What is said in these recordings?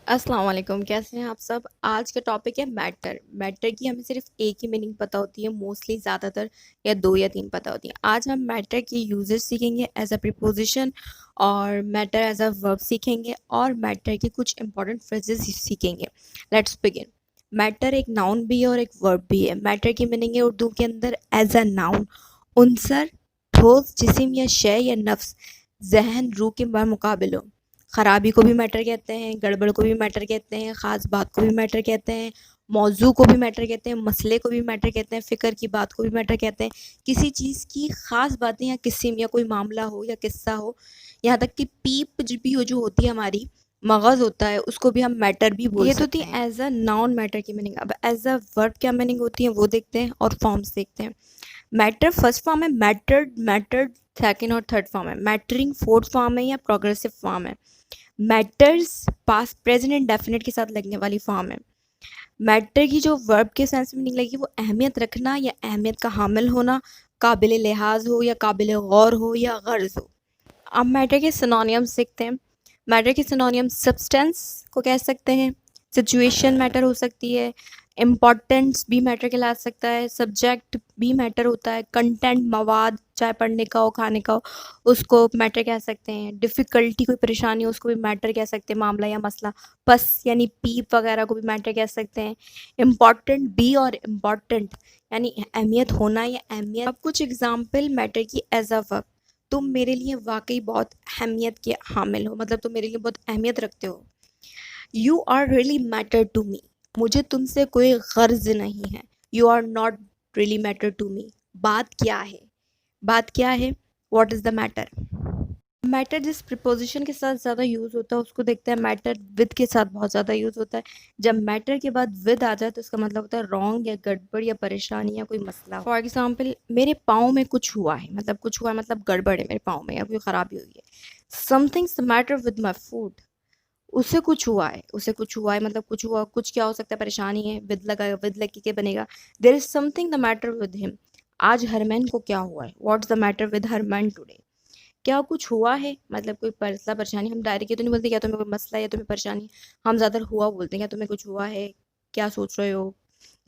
अस्सलाम वालेकुम, कैसे हैं आप सब। आज का टॉपिक है मैटर। मैटर की हमें सिर्फ एक ही मीनिंग पता होती है, मोस्टली ज़्यादातर या दो या तीन पता होती हैं। आज हम मैटर के यूजेस सीखेंगे एज अ प्रीपोजिशन, और मैटर एज अ वर्ब सीखेंगे, और मैटर के कुछ इंपॉर्टेंट फ्रेजेस सीखेंगे। Let's begin. मैटर एक नाउन भी है और एक वर्ब भी है। मैटर की मीनिंग है उर्दू के अंदर एज अ नाउन, उनसर, ठोस जिस्म या शय या नफ्स, जहन, रूह के मुकाबिलो। ख़राबी को भी मैटर कहते हैं, गड़बड़ को भी मैटर कहते हैं, ख़ास बात को भी मैटर कहते हैं, मौजू को भी मैटर कहते हैं, मसले को भी मैटर कहते हैं, फ़िक्र की बात को भी मैटर कहते हैं। किसी चीज़ की ख़ास बातें या किस्म या कोई मामला हो या किस्सा हो, यहाँ तक कि पीप भी हो जो होती है हमारी, मगज़ होता है, उसको भी हम मैटर भी बोल सकते हैं। ये तो थी एज अ नाउन मैटर की मीनिंग। अब एज अ वर्ब क्या मीनिंग होती है वो देखते हैं और फॉर्म्स देखते हैं। मैटर फर्स्ट फॉर्म है, मैटर्ड मैटर्ड सेकेंड और थर्ड फॉर्म है, मैटरिंग फोर्थ फॉर्म है या प्रोग्रेसिव फॉर्म है, matters past present and definite के साथ लगने वाली फॉर्म है। मैटर की जो वर्ब के सेंस में मीनिंग लगेगी वो अहमियत रखना या अहमियत का हामिल होना, काबिल लिहाज हो या काबिल गौर हो या गर्ज हो। अब मैटर के सिनोनियम्स देखते हैं। मैटर के सिनोनियम सब्सटेंस को कह सकते हैं, सिचुएशन मैटर हो सकती है, इम्पॉर्टेंस भी मैटर कहला सकता है, सब्जेक्ट भी मैटर होता है, कंटेंट मवाद चाहे पढ़ने का हो खाने का हो उसको मैटर कह सकते हैं, डिफ़िकल्टी कोई परेशानी हो उसको भी मैटर कह सकते हैं, मामला या मसला, पस यानी पीप वगैरह को भी मैटर कह सकते हैं, इम्पॉर्टेंट भी और इम्पॉर्टेंट यानी अहमियत होना या अहमियत। अब कुछ एग्जाम्पल मैटर की एज अ वर्ब। तुम मेरे लिए वाकई बहुत अहमियत के हामिल हो, मतलब तुम मेरे लिए बहुत अहमियत रखते हो। You are really matter to me, मुझे तुमसे कोई गर्ज नहीं है। You are not really matter to me, बात क्या है, बात क्या है, what is the matter. Matter जिस प्रिपोजिशन के साथ ज़्यादा यूज़ होता है उसको देखते हैं। मैटर विद के साथ बहुत ज़्यादा यूज़ होता है। जब मैटर के बाद विद आ जाए तो इसका मतलब होता है रॉन्ग या गड़बड़ या परेशानी या कोई मसला। फॉर एग्जाम्पल, मेरे पाँव में कुछ हुआ है, मतलब कुछ हुआ है मतलब गड़बड़ है मेरे पाँव में या कोई ख़राबी हुई है। Something's the matter with my food, उसे कुछ हुआ है, उसे कुछ हुआ है मतलब कुछ हुआ, कुछ क्या हो सकता है, परेशानी है, विद लगा विद लग के बनेगा। There is something the matter with him, आज हरमैन को क्या हुआ है, what's the matter with Harman today. क्या कुछ हुआ है मतलब कोई मसला परेशानी, हम डायरेक्ट ये तो नहीं बोलते क्या तुम्हें कोई मसला है या तुम्हें परेशानी है, हम ज़्यादा हुआ बोलते हैं, क्या तुम्हें कुछ हुआ है, क्या सोच रहे हो,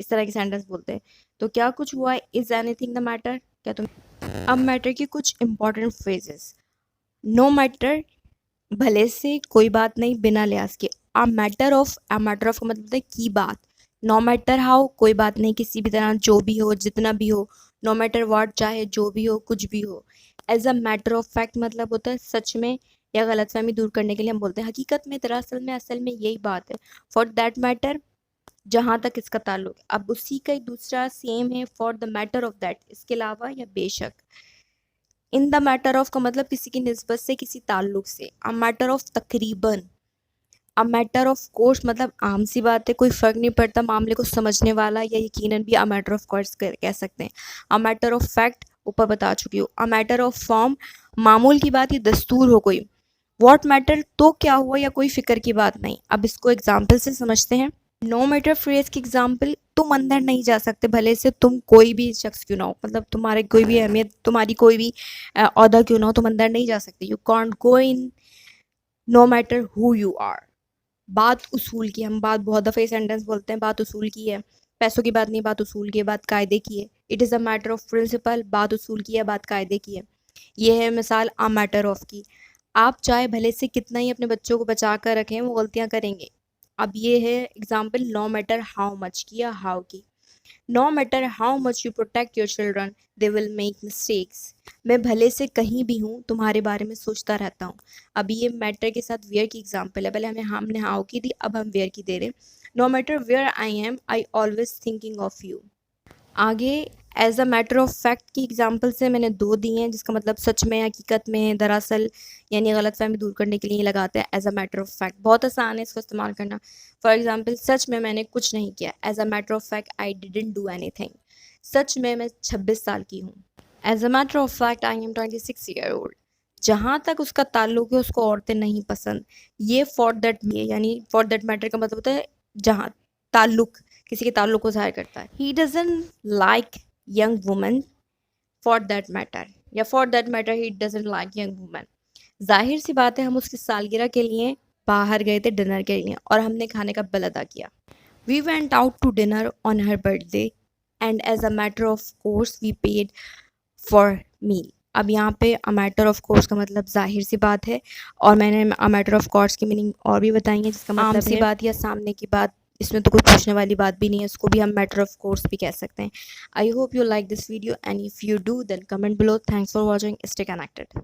इस तरह के सेंटेंस बोलते हैं। तो क्या कुछ हुआ है, इज एनीथिंग द मैटर, क्या तुम। अब मैटर की कुछ इंपॉर्टेंट फ्रेजेस। नो मैटर, भले से, कोई बात नहीं, बिना लिहाज के। अ मैटर ऑफ का मतलब होता है की बात। नो मैटर हाउ, कोई बात नहीं, किसी भी तरह, जो भी हो, जितना भी हो। नो मैटर व्हाट, चाहे जो भी हो, कुछ भी हो। As a matter of fact मतलब होता है सच में या गलतफहमी दूर करने के लिए हम बोलते हैं हकीकत में, दरअसल में, असल में, यही बात है। फॉर दैट मैटर, जहाँ तक इसका ताल्लुक है। अब उसी का एक दूसरा सेम है, for the matter of that, इसके अलावा या बेशक। इन द मैटर ऑफ का मतलब किसी की निस्बत से, किसी ताल्लुक से। अ मैटर ऑफ तकरीबन। अ मैटर ऑफ कोर्स मतलब आम सी बात है, कोई फ़र्क नहीं पड़ता, मामले को समझने वाला या यकीनन भी अ मैटर ऑफ कोर्स कह सकते हैं। अ मैटर ऑफ फैक्ट ऊपर बता चुकी हूँ। अ मैटर ऑफ फॉर्म, मामूल की बात, ये दस्तूर हो कोई। व्हाट मैटर, तो क्या हुआ या कोई फ़िक्र की बात नहीं। अब इसको एग्जाम्पल से समझते हैं। नो मैटर फ्रेज की एग्जाम्पल, तुम अंदर नहीं जा सकते भले से तुम कोई भी शख्स क्यों ना हो, मतलब तुम्हारे कोई भी अहमियत, तुम्हारी कोई भी ओहदा क्यों ना हो, तुम अंदर नहीं जा सकते। You can't go in no matter who you are. बात उसूल की, हम बात बहुत दफ़े सेंटेंस बोलते हैं, बात उसूल की है। पैसों की बात नहीं, बात उसूल की है, बात कायदे की है। It is a matter of principle, बात उसूल की है, बात कायदे की है। ये है मिसाल अ मैटर ऑफ की। आप चाहे भले से कितना ही अपने बच्चों को बचा कर रखें, वो गलतियां करेंगे। अब ये है example no matter how much की या हाउ की। No matter how much you protect your children, they will make mistakes. मैं भले से कहीं भी हूँ तुम्हारे बारे में सोचता रहता हूँ। अब ये मैटर के साथ वेयर की एग्जाम्पल है, पहले हमने हाउ की दी, अब हम वेयर की दे रहे हैं। No matter where I am, I always thinking of you. आगे as a matter of fact की एग्जांपल से मैंने दो दी हैं, जिसका मतलब सच में, हकीकत में, दरअसल, यानी गलतफहमी दूर करने के लिए लगाते हैं as a matter of fact. बहुत आसान है इसको इस्तेमाल करना। फॉर एग्जांपल, सच में मैंने कुछ नहीं किया, as a matter of fact I didn't do anything. सच में मैं 26 साल की हूँ, as a matter of fact I am 26 year old. जहाँ तक उसका ताल्लुक है उसको औरतें नहीं पसंद। ये फॉर दैट, यानी फॉर दैट मैटर का मतलब होता है जहाँ ताल्लुक, किसी के ताल्लुक को ज़ाहिर करता है। He doesn't like young woman for that matter, या for that matter he doesn't like young woman. जाहिर सी बात है हम उसकी सालगिरह के लिए बाहर गए थे डिनर के लिए और हमने खाने का बिल अदा किया। We went out to dinner on her birthday and as a matter of course we paid for meal. अब यहाँ पे अ मैटर ऑफ कोर्स का मतलब जाहिर सी बात है, और मैंने अ मैटर ऑफ कोर्स की मीनिंग और भी बताई है, जिसका मतलब आम सी बात या सामने की बात। इसमें तो कोई पूछने वाली बात भी नहीं है, इसको भी हम मैटर ऑफ कोर्स भी कह सकते हैं। I hope you like this video and if you do then comment below. Thanks for watching, stay connected.